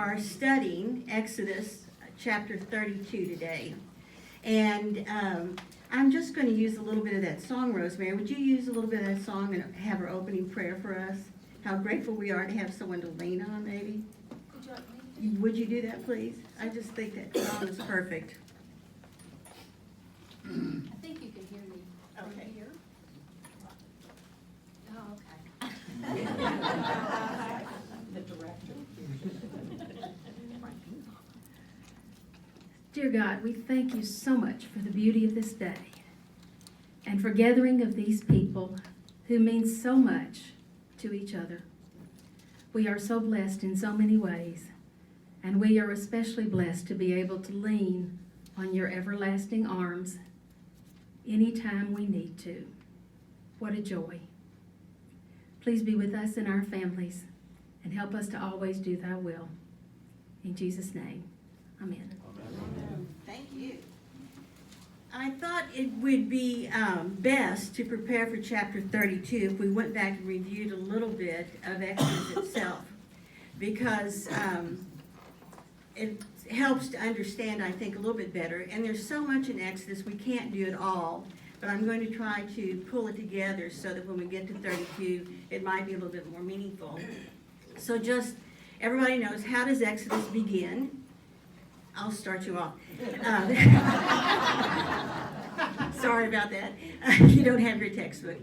are studying Exodus chapter 32 today. And I'm just going to use a little bit of that song, Rosemary. Would you use a little bit of that song and have her opening prayer for us? How grateful we are to have someone to lean on, maybe? Would you do that, please? I just think that song is perfect. I think you can hear me. Okay. Here? Oh, okay. The director. Dear God, we thank you so much for the beauty of this day and for gathering of these people who mean so much to each other. We are so blessed in so many ways, and we are especially blessed to be able to lean on your everlasting arms anytime we need to. What a joy. Please be with us and our families and help us to always do thy will. In Jesus' name, amen. Thank you. I thought it would be best to prepare for chapter 32 if we went back and reviewed a little bit of Exodus itself, because it helps to understand, I think, a little bit better. And there's so much in Exodus, we can't do it all, but I'm going to try to pull it together so that when we get to 32, it might be a little bit more meaningful. So just, everybody knows, how does Exodus begin? I'll start you off. Sorry about that. You don't have your textbook.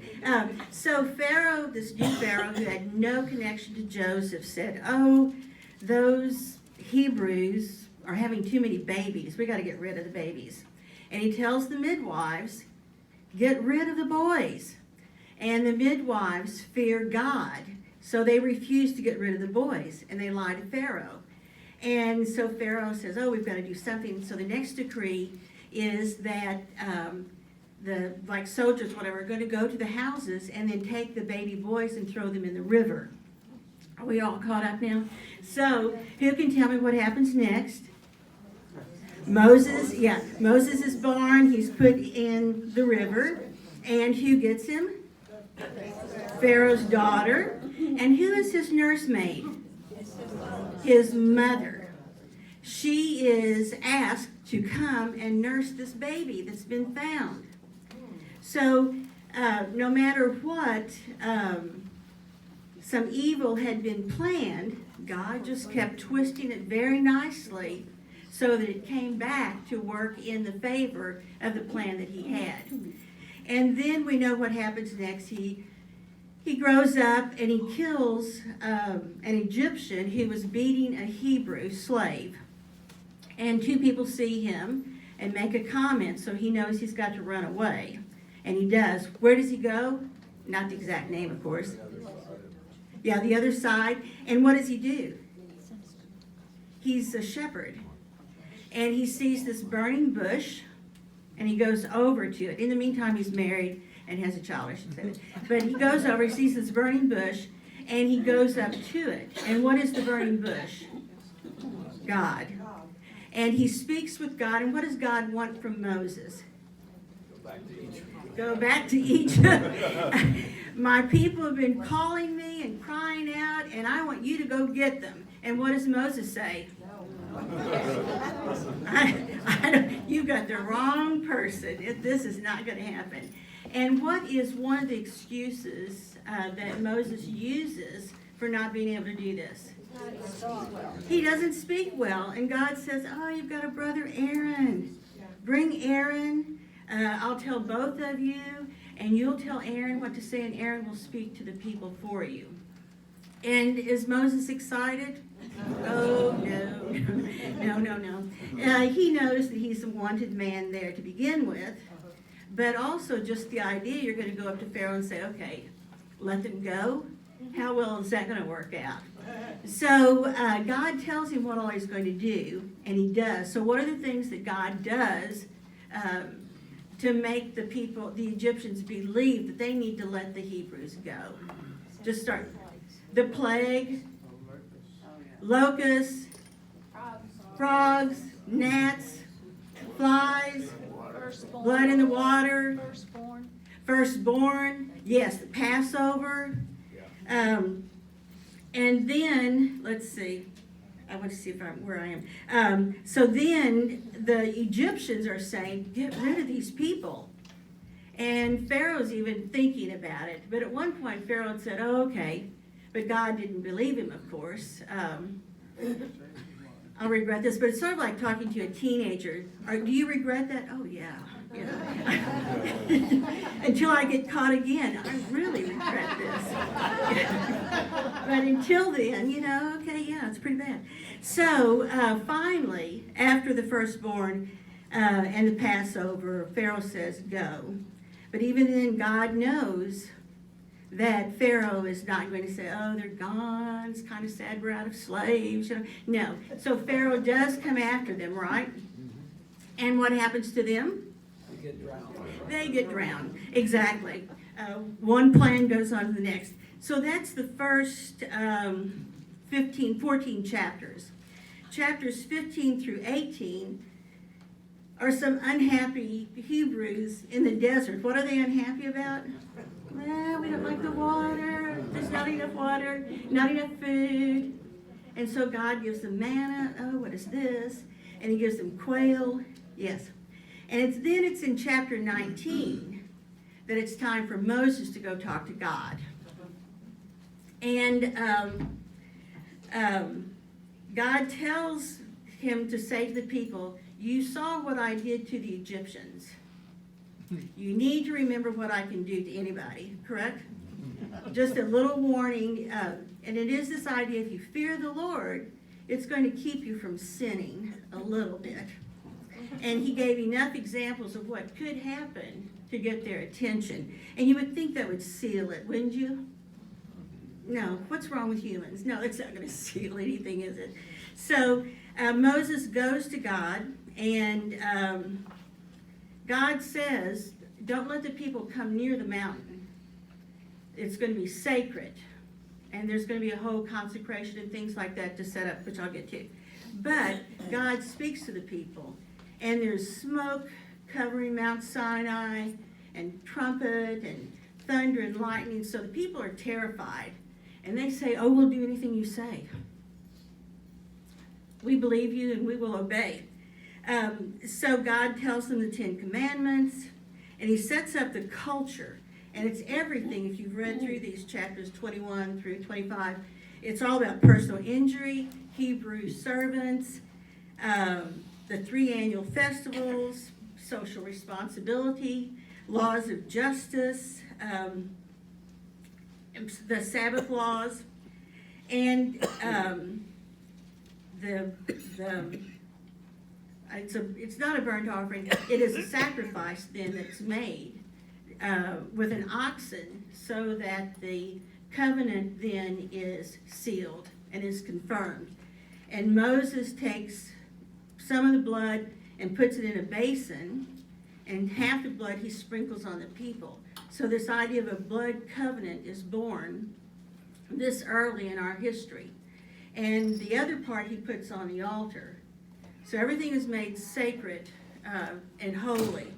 So Pharaoh, this new Pharaoh who had no connection to Joseph, said, "Oh, those Hebrews are having too many babies. We got to get rid of the babies." And he tells the midwives, "Get rid of the boys." And the midwives fear God, so they refuse to get rid of the boys, and they lie to Pharaoh. And so Pharaoh says, "Oh, we've got to do something." So the next decree is that the soldiers, whatever, are going to go to the houses and then take the baby boys and throw them in the river. Are we all caught up now? So who can tell me what happens next? Moses is born. He's put in the river. And who gets him? Pharaoh's daughter. And who is his nursemaid? His mother. She is asked to come and nurse this baby that's been found. So no matter what, some evil had been planned, God just kept twisting it very nicely so that it came back to work in the favor of the plan that he had. And then we know what happens next. He grows up and he kills an Egyptian who was beating a Hebrew slave. And two people see him and make a comment, so he knows he's got to run away. And he does. Where does he go? Not the exact name, of course. Yeah, the other side. And what does he do? He's a shepherd. And he sees this burning bush, and he goes over to it. In the meantime, he's married and has a child, I should say. But he goes over, he sees this burning bush, and he goes up to it. And what is the burning bush? God. And he speaks with God, and what does God want from Moses? Go back to Egypt. My people have been calling me and crying out, and I want you to go get them. And what does Moses say? You've got the wrong person. This is not going to happen. And what is one of the excuses that Moses uses for not being able to do this? He doesn't speak well. And God says, "Oh, you've got a brother Aaron. Bring Aaron. I'll tell both of you, and you'll tell Aaron what to say, and Aaron will speak to the people for you." And is Moses excited? Oh, no. He knows that he's a wanted man there to begin with, but also just the idea you're going to go up to Pharaoh and say, "Okay, let them go." How well is that going to work out? So God tells him what all he's going to do, and he does. So what are the things that God does to make the people, the Egyptians, believe that they need to let the Hebrews go? Just start. The plague, locusts, frogs, gnats, flies, blood in the water, firstborn, yes, the Passover. And then, let's see, I want to see if I'm where I am. So then the Egyptians are saying, get rid of these people. And Pharaoh's even thinking about it. But at one point, Pharaoh had said, oh, okay. But God didn't believe him, of course. I'll regret this, but it's sort of like talking to a teenager. Do you regret that? Oh, yeah. You know. Until I get caught again, I really regret this. But until then, you know, okay, yeah, it's pretty bad. So finally, after the firstborn and the Passover, Pharaoh says, go. But even then, God knows that Pharaoh is not going to say, oh, they're gone, it's kind of sad we're out of slaves. You know? No. So Pharaoh does come after them, right? And what happens to them? They get drowned. They get drowned, exactly. One plan goes on to the next. So that's the first 14 chapters. Chapters 15 through 18 are some unhappy Hebrews in the desert. What are they unhappy about? Well, we don't like the water, there's not enough water, not enough food. And so God gives them manna. Oh, what is this? And he gives them quail. Yes. And then it's in chapter 19 that it's time for Moses to go talk to God. And God tells him to say to the people, you saw what I did to the Egyptians. You need to remember what I can do to anybody, correct? Just a little warning. And it is this idea, if you fear the Lord, it's going to keep you from sinning a little bit. And he gave enough examples of what could happen to get their attention. And you would think that would seal it, wouldn't you? No, what's wrong with humans? No, it's not going to seal anything, is it? So Moses goes to God, and God says, don't let the people come near the mountain. It's going to be sacred. And there's going to be a whole consecration and things like that to set up, which I'll get to. But God speaks to the people. And there's smoke covering Mount Sinai, and trumpet, and thunder and lightning. So the people are terrified. And they say, oh, we'll do anything you say. We believe you and we will obey. So God tells them the 10 Commandments, and he sets up the culture. And it's everything, if you've read through these chapters 21 through 25, it's all about personal injury, Hebrew servants, the 3 annual festivals, social responsibility, laws of justice, the Sabbath laws, and it's not a burnt offering. It is a sacrifice then that's made with an oxen, so that the covenant then is sealed and is confirmed. And Moses takes some of the blood and puts it in a basin, and half the blood he sprinkles on the people. So this idea of a blood covenant is born this early in our history. And the other part he puts on the altar. So everything is made sacred and holy.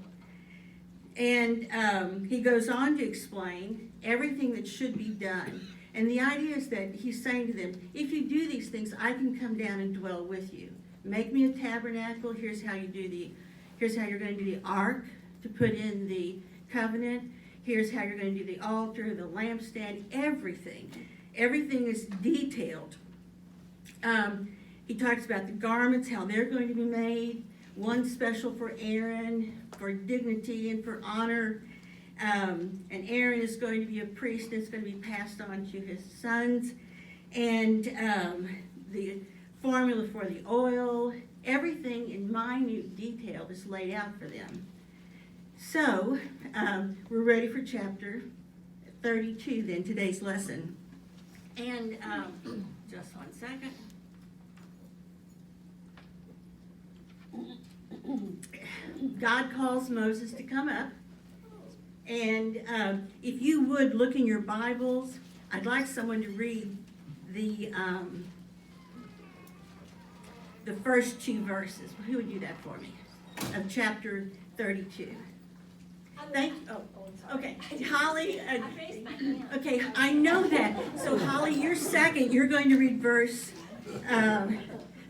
And he goes on to explain everything that should be done. And the idea is that he's saying to them, if you do these things, I can come down and dwell with you. Make me a tabernacle. Here's how you're going to do the ark to put in the covenant. Here's how you're going to do the altar, the lampstand, everything. Everything is detailed. He talks about the garments, how they're going to be made. One special for Aaron, for dignity and for honor. And Aaron is going to be a priest, and it's going to be passed on to his sons. And the formula for the oil, everything in minute detail is laid out for them. So, we're ready for chapter 32 then, today's lesson. And just one second. God calls Moses to come up. And if you would look in your Bibles, I'd like someone to read the first 2 verses. Who would do that for me? Of chapter 32. Thank you. Oh, okay. Holly. I raised my hand. Okay, I know that. So Holly, you're second. You're going to read verse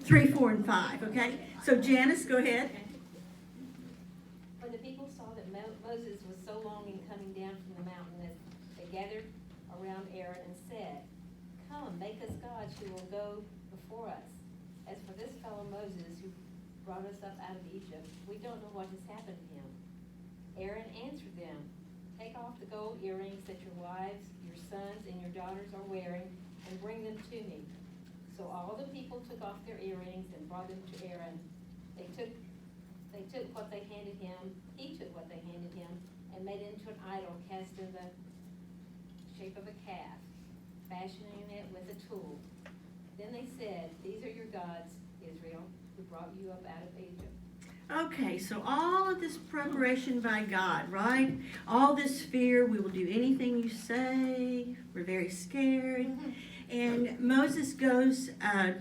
3, 4, and 5, okay? So Janice, go ahead. When the people saw that Moses was so long in coming down from the mountain, they gathered around Aaron and said, "Come, make us gods who will go before us. As for this fellow Moses who brought us up out of Egypt, we don't know what has happened to him." Aaron answered them, "Take off the gold earrings that your wives, your sons, and your daughters are wearing, and bring them to me." So all the people took off their earrings and brought them to Aaron. They took what they handed him, he took what they handed him, and made it into an idol cast in the shape of a calf, fashioning it with a tool. Then they said, "These are your gods, Israel, who brought you up out of Egypt." Okay, so all of this preparation by God, right? All this fear, we will do anything you say, we're very scared. And Moses goes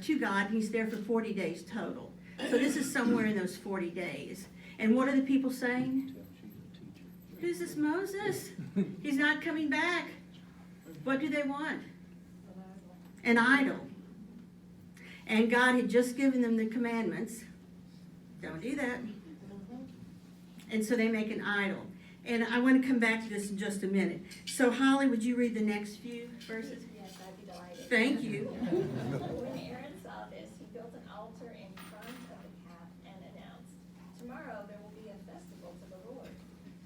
to God, and he's there for 40 days total. So this is somewhere in those 40 days. And what are the people saying? Who's this Moses? He's not coming back. What do they want? An idol. And God had just given them the commandments. Don't do that. And so they make an idol. And I want to come back to this in just a minute. So Holly, would you read the next few verses? Yes, I'd be delighted. Thank you. When Aaron saw this, he built an altar in front of the calf and announced, "Tomorrow there will be a festival to the Lord."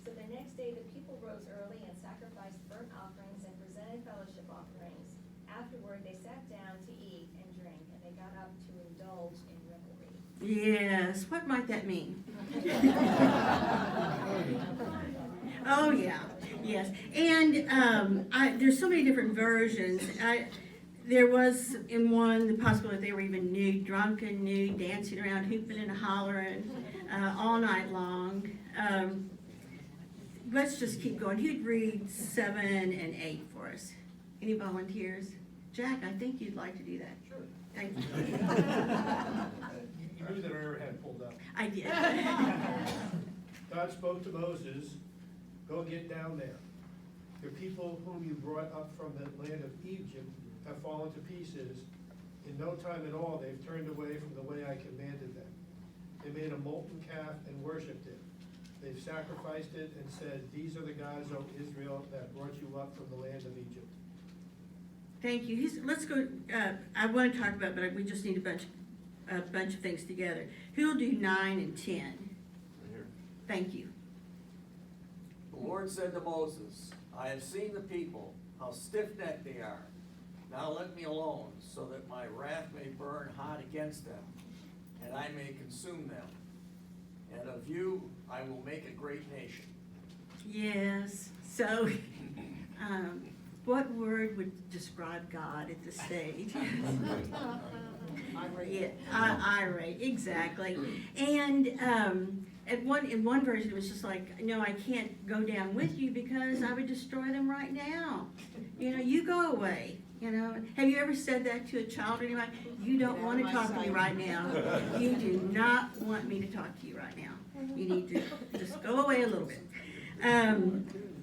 So the next day the people rose early and sacrificed burnt offerings and presented fellowship offerings. Afterward they sat down to eat and drink, and they got up to indulge in revelry. Yes, what might that mean? Oh, yeah, yes. And there's so many different versions. There was in one the possibility that they were even nude, drunken, nude, dancing around, hooping and hollering all night long. Let's just keep going. Who'd read 7 and 8 for us? Any volunteers? Jack, I think you'd like to do that. Sure. Thank you. You knew that our had pulled up. I did. God spoke to Moses, "Go get down there. The people whom you brought up from the land of Egypt have fallen to pieces. In no time at all, they've turned away from the way I commanded them. They made a molten calf and worshipped it. They've sacrificed it and said, 'These are the gods, O Israel, that brought you up from the land of Egypt.'" Thank you. Let's go, I want to talk about, but we just need a bunch of things together. Who'll do 9 and 10? Thank you. The Lord said to Moses, "I have seen the people, how stiff-necked they are. Now let me alone, so that my wrath may burn hot against them, and I may consume them. And of you I will make a great nation." Yes, so, what word would describe God at this stage? Irate. Yeah, irate, exactly. And in one version, it was just like, "No, I can't go down with you because I would destroy them right now. You go away." Have you ever said that to a child or anybody? "You don't want to talk to me right now. You do not want me to talk to you right now. You need to just go away a little bit."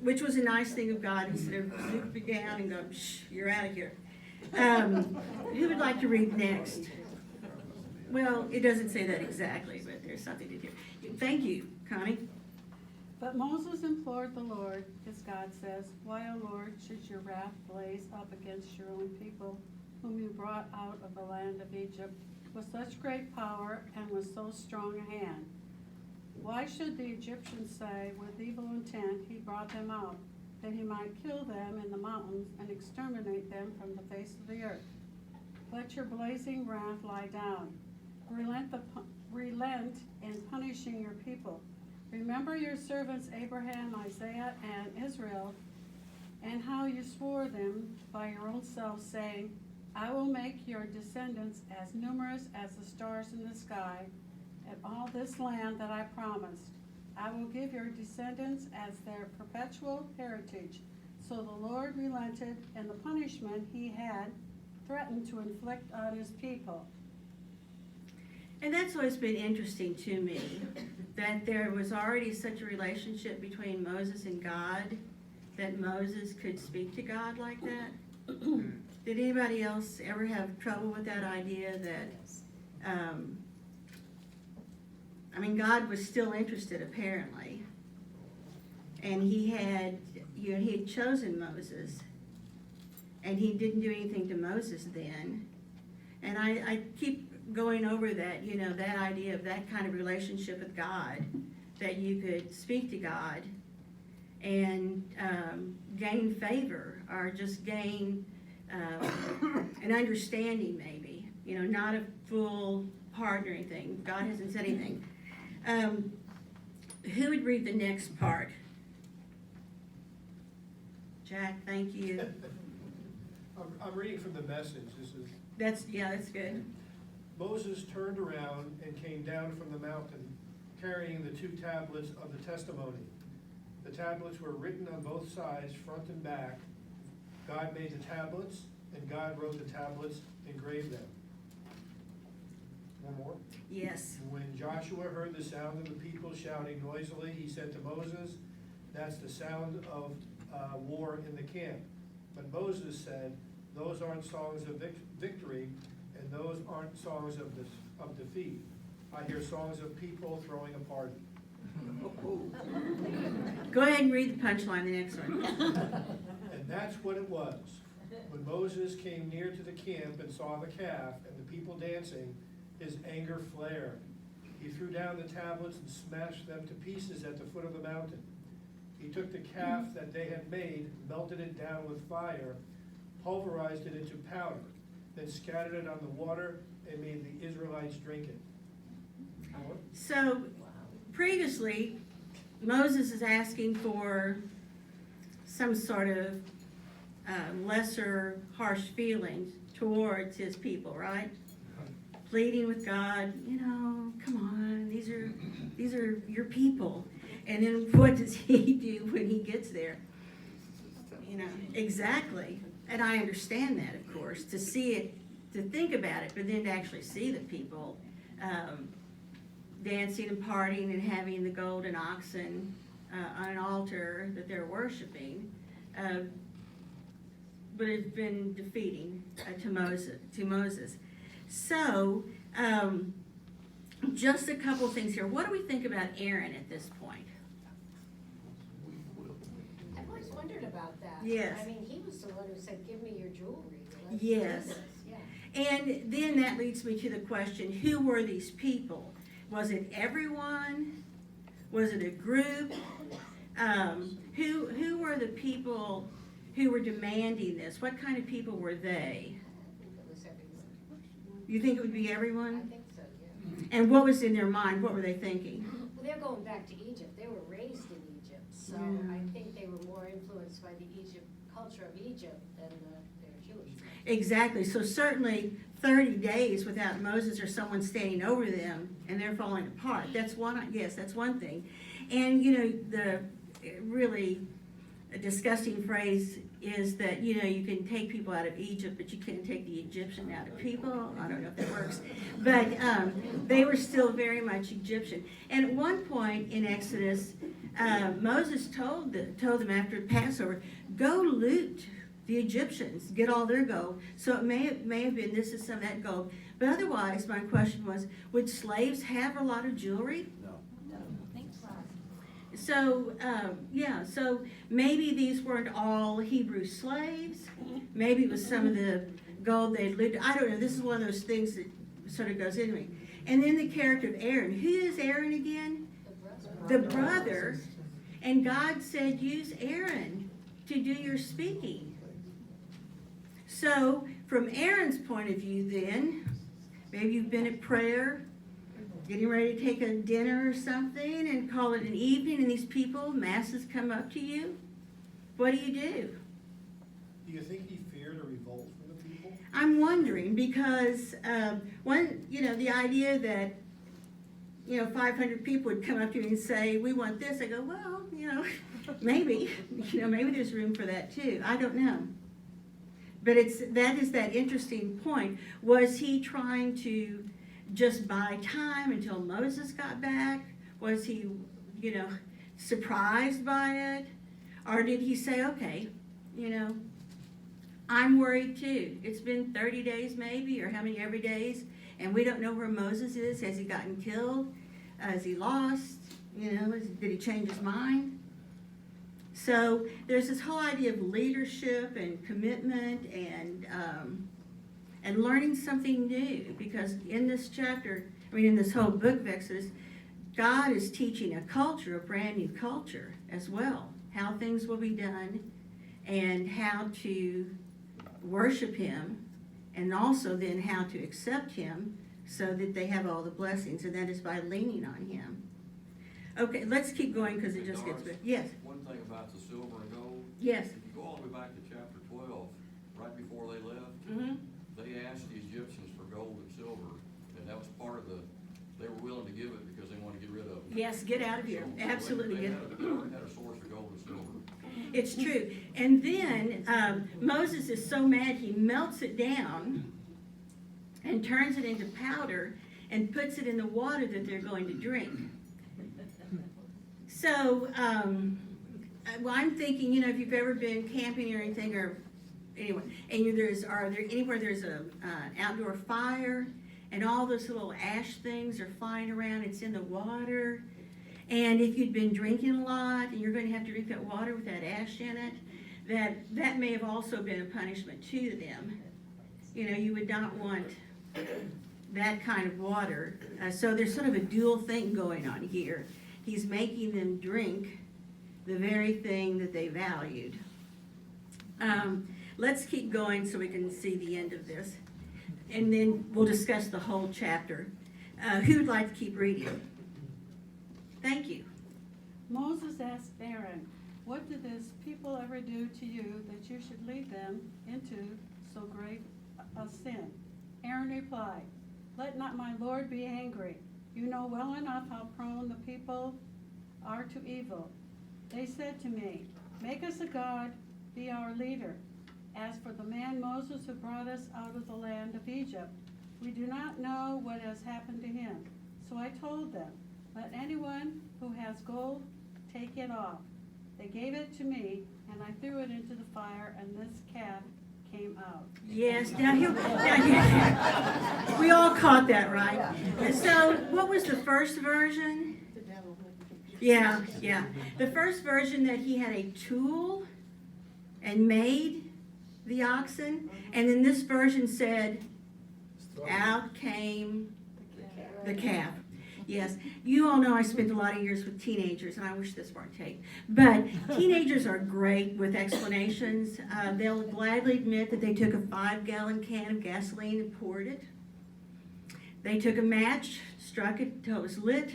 Which was a nice thing of God, instead of zooming down and going, "Shh, you're out of here." Who would like to read next? Well, it doesn't say that exactly, but there's something to do. Thank you, Connie. But Moses implored the Lord, as God says, "Why, O Lord, should your wrath blaze up against your own people, whom you brought out of the land of Egypt with such great power and with so strong a hand? Why should the Egyptians say, with evil intent, he brought them out, that he might kill them in the mountains and exterminate them from the face of the earth? Let your blazing wrath lie down. Relent in punishing your people. Remember your servants Abraham, Isaiah, and Israel, and how you swore them by your own self, saying, 'I will make your descendants as numerous as the stars in the sky, and all this land that I promised. I will give your descendants as their perpetual heritage.' So the Lord relented in the punishment he had threatened to inflict on his people." And that's always been interesting to me, that there was already such a relationship between Moses and God, that Moses could speak to God like that. Did anybody else ever have trouble with that idea that, God was still interested apparently. And he had chosen Moses. And he didn't do anything to Moses then. And I keep going over that, that idea of that kind of relationship with God, that you could speak to God and gain favor, or just gain an understanding maybe, not a full pardon or anything. God hasn't said anything. Who would read the next part? Jack, thank you. I'm reading from the Message. That's good. Moses turned around and came down from the mountain, carrying the 2 tablets of the testimony. The tablets were written on both sides, front and back. God made the tablets, and God wrote the tablets, engraved them. One more. Yes. When Joshua heard the sound of the people shouting noisily, he said to Moses, "That's the sound of war in the camp." But Moses said, "Those aren't songs of victory, and those aren't songs of defeat. I hear songs of people throwing a party." Go ahead and read the punchline, the next one. And that's what it was. When Moses came near to the camp and saw the calf and the people dancing, his anger flared. He threw down the tablets and smashed them to pieces at the foot of the mountain. He took the calf that they had made, melted it down with fire, pulverized it into powder, then scattered it on the water and made the Israelites drink it. So, previously, Moses is asking for some sort of lesser harsh feelings towards his people, right? Pleading with God, come on, these are your people. And then what does he do when he gets there? Exactly. And I understand that, of course, to see it, to think about it, but then to actually see the people dancing and partying and having the golden oxen on an altar that they're worshiping. But it's been defeating to Moses. So, just a couple things here. What do we think about Aaron at this point? I've always wondered about that. Yes. He was the one who said, "Give me your jewelry. Let's Yes. do this." Yeah. And then that leads me to the question, who were these people? Was it everyone? Was it a group? Who were the people who were demanding this? What kind of people were they? I think it was everyone. You think it would be I everyone? think so, yeah. And what was in their mind? What were they thinking? Well, they're going back to Egypt. They were raised in Egypt, so Yeah. I think they were more influenced by the culture of Egypt than their Jewish culture. Exactly. So certainly 30 days without Moses or someone standing over them and they're falling apart. That's one, yes, that's one thing. And the really disgusting phrase is that, you can take people out of Egypt, but you can't take the Egyptian out of people. I don't know if that works. But they were still very much Egyptian. And at one point in Exodus, Moses told them after Passover, go loot the Egyptians, get all their gold. So it may have been this is some of that gold. But otherwise, my question was, would slaves have a lot of jewelry? No. So, so maybe these weren't all Hebrew slaves. Maybe it was some of the gold they'd looted. I don't know. This is one of those things that sort of goes into me. And then the character of Aaron. Who is Aaron again? The brother. And God said, use Aaron to do your speaking. So, from Aaron's point of view then, maybe you've been at prayer, getting ready to take a dinner or something and call it an evening, and these people, masses, come up to you. What do? Do you think he feared a revolt from the people? I'm wondering because the idea that 500 people would come up to me and say, "We want this," I go, well, maybe, maybe there's room for that too. I don't know. But that is that interesting point. Was he trying to just buy time until Moses got back? Was he, surprised by it? Or did he say, okay, I'm worried too. It's been 30 days maybe, or how many every days, and we don't know where Moses is. Has he gotten killed? Is he lost? You know, did he change his mind? So there's this whole idea of leadership and commitment and learning something new, because in this chapter, in this whole book of Exodus, God is teaching a culture, a brand new culture as well, how things will be done and how to worship him, and also then how to accept him so that they have all the blessings, and that is by leaning on him. Okay, let's keep going because it just gets good. Yes, One thing about the silver and gold, yes. if you go all the way back to chapter 12, right before they left, Mm-hmm. they asked the Egyptians for gold and silver, and that was part of they were willing to give it because they wanted to get rid of it. Yes, get out of here. So Absolutely. They already had a source of gold and silver. It's true. And then Moses is so mad he melts it down and turns it into powder and puts it in the water that they're going to drink. So well, I'm thinking, if you've ever been camping or anything, or anyway, and are there anywhere there's a outdoor fire and all those little ash things are flying around, it's in the water. And if you'd been drinking a lot and you're going to have to drink that water with that ash in it, that may have also been a punishment to them. You would not want that kind of water. So there's sort of a dual thing going on here. He's making them drink the very thing that they valued. Let's keep going so we can see the end of this. And then we'll discuss the whole chapter. Who would like to keep reading? Thank you. Moses asked Aaron, "What did this people ever do to you that you should lead them into so great a sin?" Aaron replied, "Let not my Lord be angry. You know well enough how prone the people are to evil. They said to me, 'Make us a god, be our leader.' As for the man Moses who brought us out of the land of Egypt, we do not know what has happened to him. So I told them, 'Let anyone who has gold take it off.' They gave it to me, and I threw it into the fire, and this calf came out." Yes, now here, we all caught that, right? And so, what was the first version? Yeah. The first version that he had a tool and made the oxen, and then this version said, "Out came the calf." Yes, you all know I spent a lot of years with teenagers, and I wish this weren't taped. But teenagers are great with explanations. They'll gladly admit that they took a 5-gallon can of gasoline and poured it. They took a match, struck it till it was lit,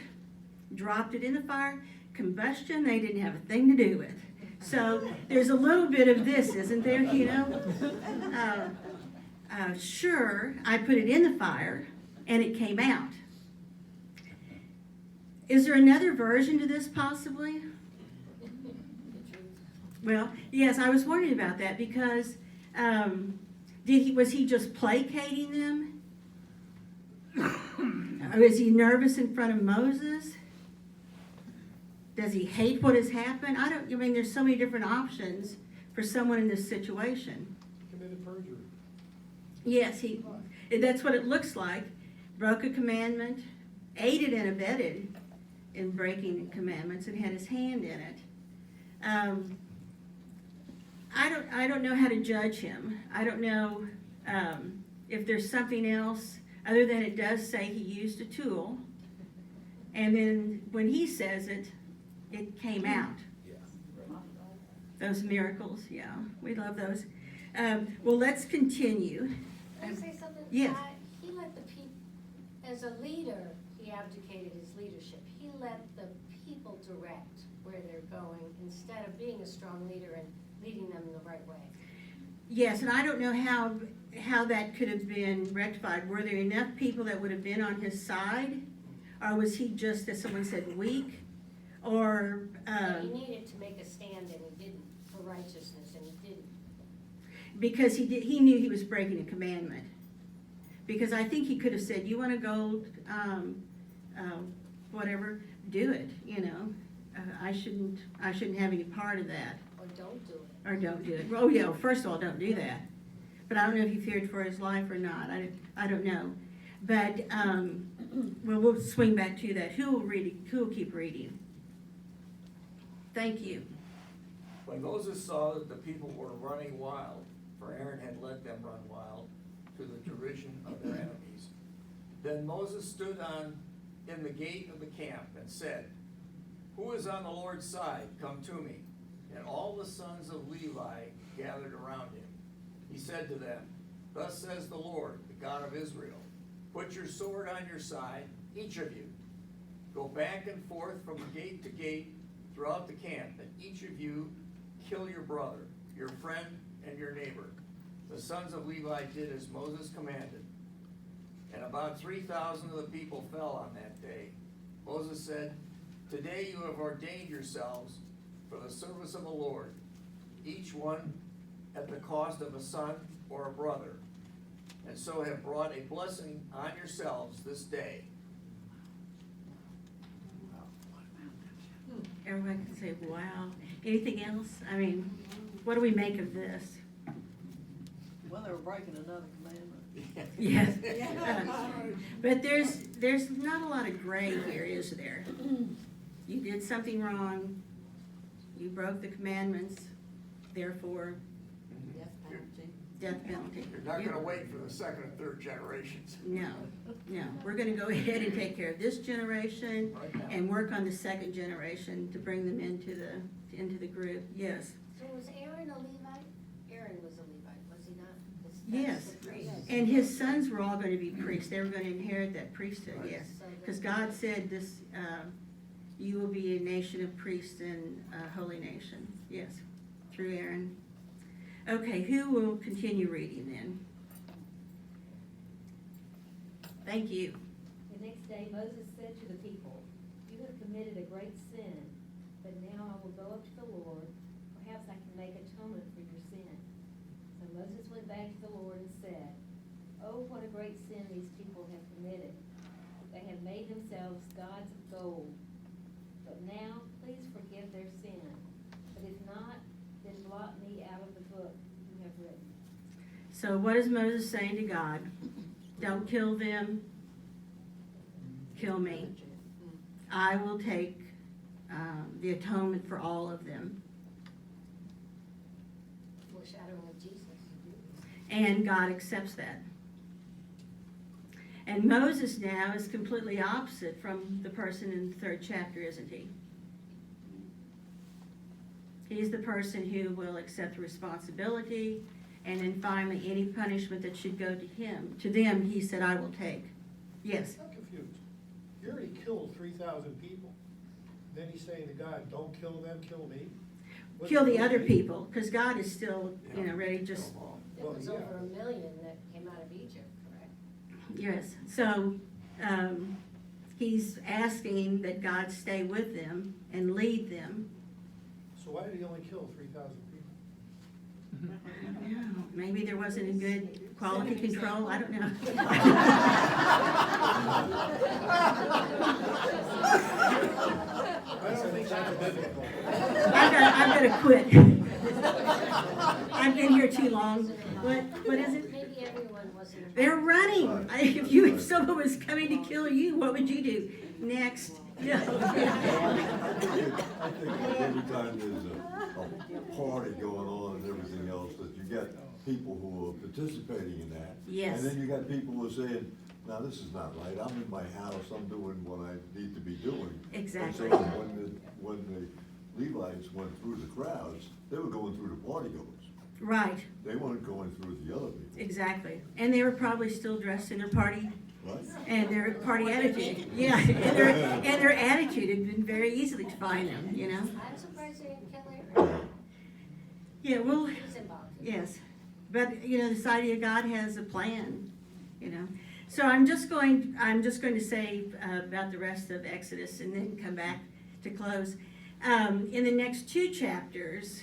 dropped it in the fire. Combustion, they didn't have a thing to do with. So there's a little bit of this, isn't there, Sure, I put it in the fire, and it came out. Is there another version to this, possibly? Well, yes, I was wondering about that because was he just placating them? Or is he nervous in front of Moses? Does he hate what has happened? There's so many different options for someone in this situation. Committed perjury. Yes, that's what it looks like. Broke a commandment, aided and abetted in breaking commandments, and had his hand in it. I don't know how to judge him. I don't know if there's something else other than it does say he used a tool, and then when he says it, it came out. Those miracles, yeah, we love those. Well, let's continue. Can I say something? Yes. He let the people, as a leader, he abdicated his leadership. He let the people direct where they're going instead of being a strong leader and leading them in the right way. Yes, and I don't know how that could have been rectified. Were there enough people that would have been on his side? Or was he just, as someone said, weak? Or He needed to make a stand and he didn't, for righteousness, and he didn't. because he knew he was breaking a commandment. Because I think he could have said, "You want to go, whatever, do it." I shouldn't have any part of that. Or don't do it. Or don't do it. Oh yeah, first of all, don't do that. but I don't know if he feared for his life or not. I don't know. But, well, we'll swing back to that. Who will keep reading? Thank you. When Moses saw that the people were running wild, for Aaron had let them run wild, to the derision of their enemies, then Moses stood in the gate of the camp and said, "Who is on the Lord's side? Come to me." And all the sons of Levi gathered around him. He said to them, "Thus says the Lord, the God of Israel, put your sword on your side, each of you. Go back and forth from gate to gate throughout the camp, and each of you kill your brother, your friend, and your neighbor." The sons of Levi did as Moses commanded, and about 3,000 of the people fell on that day. Moses said, "Today you have ordained yourselves for the service of the Lord, each one at the cost of a son or a brother, and so have brought a blessing on yourselves this day." Everyone can say, wow. Anything else? I mean, what do we make of this? Well, they were breaking another commandment. Yes. But there's not a lot of gray here, is there? You did something wrong, you broke the commandments, therefore, death penalty. You're not gonna wait for the second and third generations. No, we're gonna go ahead and take care of this generation Right now. and work on the second generation to bring them into the group, yes. So was Aaron a Levite? Aaron was a Levite, was he not? Yes. That's the priest. And his sons were all gonna be priests, they were gonna inherit that priesthood, yes. Because God said this, you will be a nation of priests and a holy nation, yes, through Aaron. Okay, who will continue reading then? Thank you. The next day Moses said to the people, "You have committed a great sin, but now I will go up to the Lord. Perhaps I can make atonement for your sin." So Moses went back to the Lord and said, "Oh, what a great sin these people have committed. They have made themselves gods of gold. But now, please forgive their sin. But if not, then blot me out of the book you have written." So what is Moses saying to God? Don't kill them, kill me. I will take the atonement for all of them. Foreshadowing of Jesus. And God accepts that. And Moses now is completely opposite from the person in the 3rd chapter, isn't he? He's the person who will accept responsibility, and then finally any punishment that should go to them, he said, I will take. Yes? I'm confused. You already killed 3,000 people. Then he's saying to God, don't kill them, kill me? What's Kill the other motivation? people, because God is still, ready just, There was Well, over yeah. 1 million that came out of Egypt, correct? yes. So, he's asking that God stay with them and lead them. So why did he only kill 3,000 people? Yeah, maybe there wasn't a good quality control, I don't know. I don't think that's biblical. I've gotta quit. I've been here too long. What is it? Maybe everyone wasn't. They're running. If someone was coming to kill you, what would you do? Next. No. I think every time there's a party going on and everything else, that you get people who are participating in that. Yes. And then you got people who are saying, now this is not right, I'm in my house, I'm doing what I need to be doing. Exactly. And so when the Levites went through the crowds, they were going through the party goers. Right, They weren't going through the other people, exactly. And they were probably still dressed in their party right? and their party attitude. Yeah, and their attitude had been very easy to find them, I'm surprised they didn't kill Aaron. Yeah, well, He's involved. yes. But, this idea of God has a plan, So I'm just going to say about the rest of Exodus and then come back to close. In the next 2 chapters,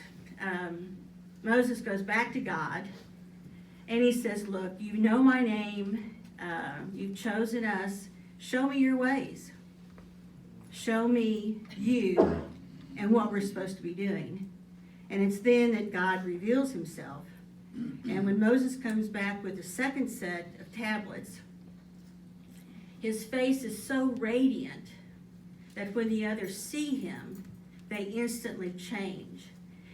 Moses goes back to God and he says, look, you know my name, you've chosen us, show me your ways. Show me you and what we're supposed to be doing. And it's then that God reveals himself And when Moses comes back with the second set of tablets, his face is so radiant that when the others see him, they instantly change.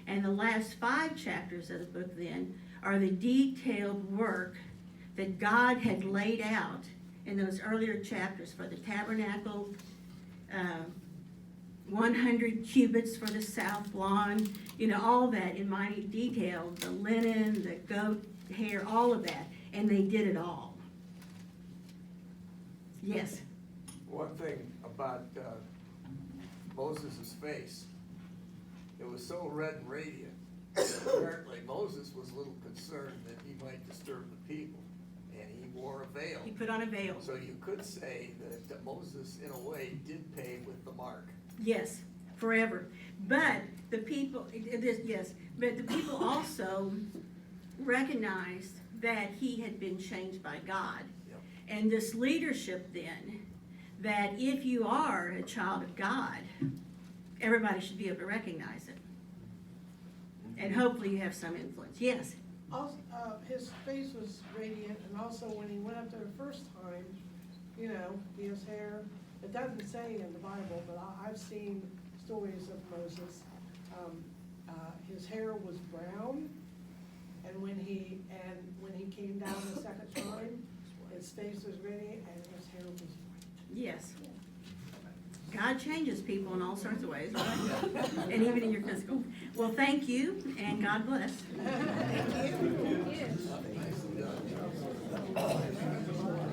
And the last 5 chapters of the book then are the detailed work that God had laid out in those earlier chapters for the tabernacle, 100 cubits for the south lawn, all that in minute detail, the linen, the goat hair, all of that, and they did it all. Yes, One thing about Moses' face, it was so red and radiant. Apparently Moses was a little concerned that he might disturb the people, and he wore a veil. he put on a veil. So you could say that Moses, in a way, did pay with the mark. Yes, forever. But the people, but the people also recognized that he had been changed by God. Yep. And this leadership then, that if you are a child of God, everybody should be able to recognize it. And hopefully you have some influence. Yes, Also, his face was radiant, and also when he went up there the first time, his hair, it doesn't say in the Bible, but I've seen stories of Moses. His hair was brown, and when he came down the second time, his face was radiant and his hair was white. yes. God changes people in all sorts of ways, right? And even in your physical. Well, thank you, and God bless. Thank you. Thank you.